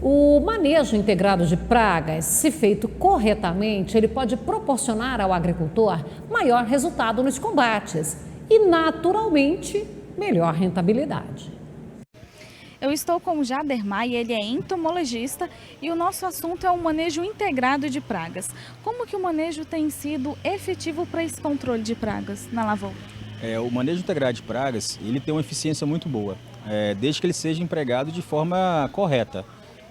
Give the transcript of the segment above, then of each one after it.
O manejo integrado de pragas, se feito corretamente, ele pode proporcionar ao agricultor maior resultado nos combates e, naturalmente, melhor rentabilidade. Eu estou com o Jader Maia, ele é entomologista e o nosso assunto é o manejo integrado de pragas. Como que o manejo tem sido efetivo para esse controle de pragas na lavoura? O manejo integrado de pragas, ele tem uma eficiência muito boa, desde que ele seja empregado de forma correta.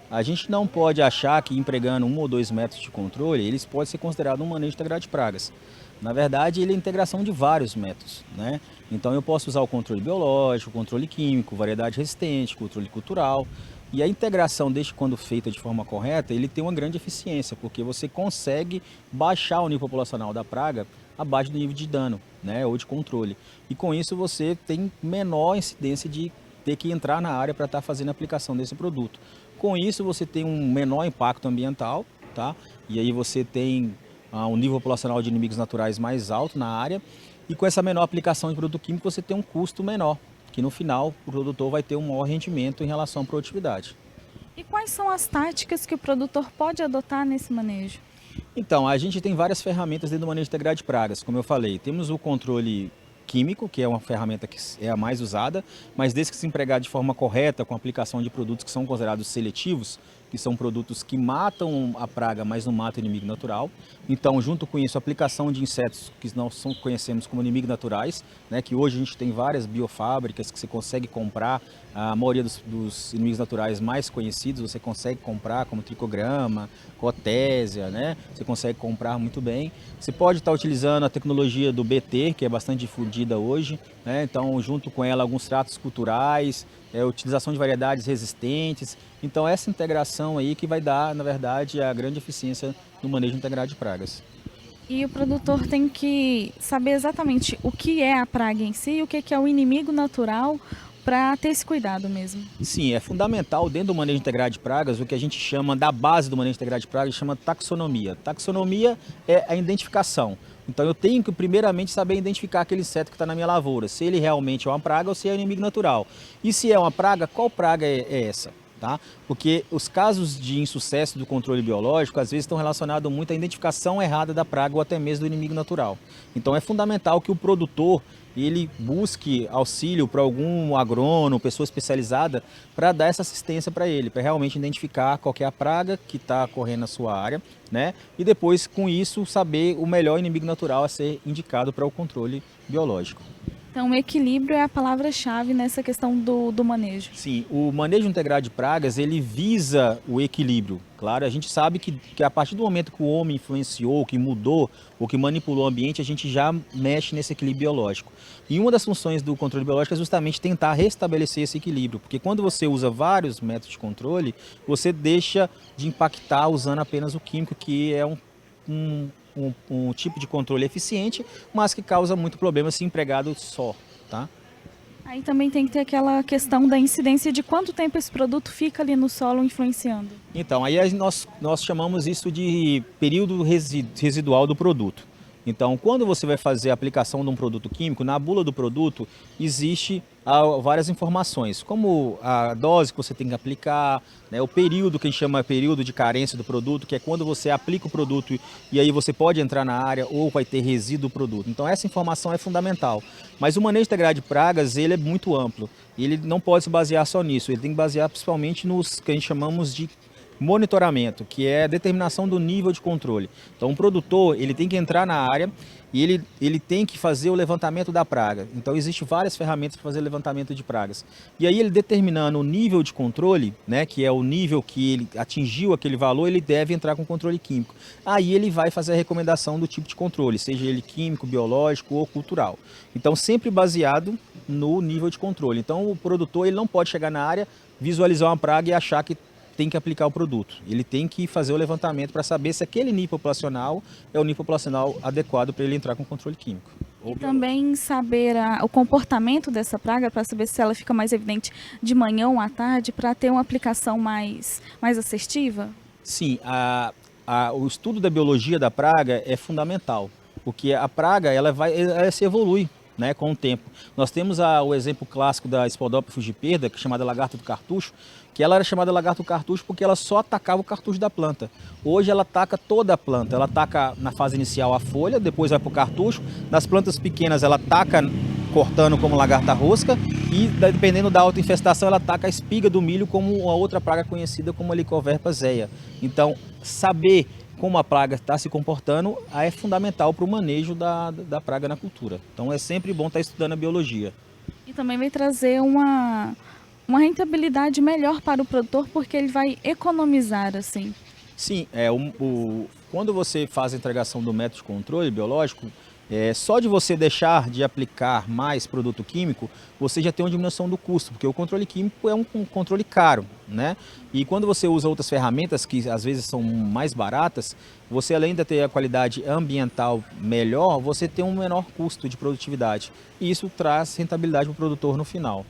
A gente não pode achar que empregando 1 ou 2 métodos de controle, eles podem ser considerados um manejo integrado de pragas. Na verdade, ele é a integração de vários métodos, né? Então eu posso usar o controle biológico, o controle químico, variedade resistente, controle cultural. E a integração, desde quando feita de forma correta, ele tem uma grande eficiência, porque você consegue baixar o nível populacional da praga abaixo do nível de dano, né, ou de controle. E com isso você tem menor incidência de ter que entrar na área para estar fazendo a aplicação desse produto. Com isso você tem um menor impacto ambiental, tá? E aí você tem um nível populacional de inimigos naturais mais alto na área. E com essa menor aplicação de produto químico você tem um custo menor, que no final o produtor vai ter um maior rendimento em relação à produtividade. E quais são as táticas que o produtor pode adotar nesse manejo? Então, a gente tem várias ferramentas dentro do manejo integrado de pragas, como eu falei. Temos o controle químico, que é uma ferramenta que é a mais usada, mas desde que se empregar de forma correta, com a aplicação de produtos que são considerados seletivos, que são produtos que matam a praga, mas não matam o inimigo natural. Então, junto com isso, a aplicação de insetos que nós conhecemos como inimigos naturais, né, que hoje a gente tem várias biofábricas que você consegue comprar, a maioria dos inimigos naturais mais conhecidos você consegue comprar, como tricograma, cotésia, né, você consegue comprar muito bem. Você pode estar utilizando a tecnologia do BT, que é bastante difundida hoje, né, então junto com ela alguns tratos culturais, utilização de variedades resistentes. Então essa integração aí que vai dar, na verdade, a grande eficiência no manejo integrado de pragas. E o produtor tem que saber exatamente o que é a praga em si e o que é o inimigo natural para ter esse cuidado mesmo. Sim, é fundamental dentro do manejo integrado de pragas, o que a gente chama da base do manejo integrado de pragas, chama taxonomia. Taxonomia é a identificação. Então eu tenho que primeiramente saber identificar aquele inseto que está na minha lavoura, se ele realmente é uma praga ou se é um inimigo natural. E se é uma praga, qual praga é essa? Tá? Porque os casos de insucesso do controle biológico às vezes estão relacionados muito à identificação errada da praga ou até mesmo do inimigo natural. Então é fundamental que o produtor ele busque auxílio para algum agrônomo, pessoa especializada, para dar essa assistência para ele, para realmente identificar qual que é a praga que está ocorrendo na sua área, né? E depois, com isso, saber o melhor inimigo natural a ser indicado para o controle biológico. Então, o equilíbrio é a palavra-chave nessa questão do manejo. Sim, o manejo integrado de pragas, ele visa o equilíbrio. Claro, a gente sabe que a partir do momento que o homem influenciou, que mudou ou que manipulou o ambiente, a gente já mexe nesse equilíbrio biológico. E uma das funções do controle biológico é justamente tentar restabelecer esse equilíbrio, porque quando você usa vários métodos de controle, você deixa de impactar usando apenas o químico, que é um tipo de controle eficiente, mas que causa muito problema se empregado só, tá? Aí também tem que ter aquela questão da incidência de quanto tempo esse produto fica ali no solo influenciando. Então, aí nós chamamos isso de período residual do produto. Então, quando você vai fazer a aplicação de um produto químico, na bula do produto existe várias informações, como a dose que você tem que aplicar, né, o período que a gente chama de período de carência do produto, que é quando você aplica o produto e aí você pode entrar na área ou vai ter resíduo do produto. Então essa informação é fundamental. Mas o manejo integrado de pragas, ele é muito amplo. Ele não pode se basear só nisso, ele tem que basear principalmente nos que a gente chamamos de monitoramento, que é a determinação do nível de controle. Então o produtor ele tem que entrar na área e ele tem que fazer o levantamento da praga. Então existem várias ferramentas para fazer levantamento de pragas. E aí ele determinando o nível de controle, né, que é o nível que ele atingiu aquele valor, ele deve entrar com controle químico. Aí ele vai fazer a recomendação do tipo de controle, seja ele químico, biológico ou cultural. Então sempre baseado no nível de controle. Então o produtor ele não pode chegar na área, visualizar uma praga e achar que tem que aplicar o produto. Ele tem que fazer o levantamento para saber se aquele nível populacional é o nível populacional adequado para ele entrar com controle químico. E também saber o comportamento dessa praga, para saber se ela fica mais evidente de manhã ou à tarde, para ter uma aplicação mais assertiva? Sim, o estudo da biologia da praga é fundamental, porque a praga ela se evolui. né, com o tempo. Nós temos o exemplo clássico da Spodopte fugiperda, que é chamada lagarta do cartucho, que ela era chamada lagarta do cartucho porque ela só atacava o cartucho da planta. Hoje ela ataca toda a planta, ela ataca na fase inicial a folha, depois vai para o cartucho, nas plantas pequenas ela ataca cortando como lagarta rosca e dependendo da autoinfestação ela ataca a espiga do milho como a outra praga conhecida como a Lycoverpa zeia. Então, saber como a praga está se comportando é fundamental para o manejo da praga na cultura. Então é sempre bom estar estudando a biologia. E também vai trazer uma rentabilidade melhor para o produtor, porque ele vai economizar assim. Sim, quando você faz a integração do método de controle biológico, só de você deixar de aplicar mais produto químico, você já tem uma diminuição do custo, porque o controle químico é um controle caro, né? E quando você usa outras ferramentas que às vezes são mais baratas, você além de ter a qualidade ambiental melhor, você tem um menor custo de produtividade. E isso traz rentabilidade para o produtor no final.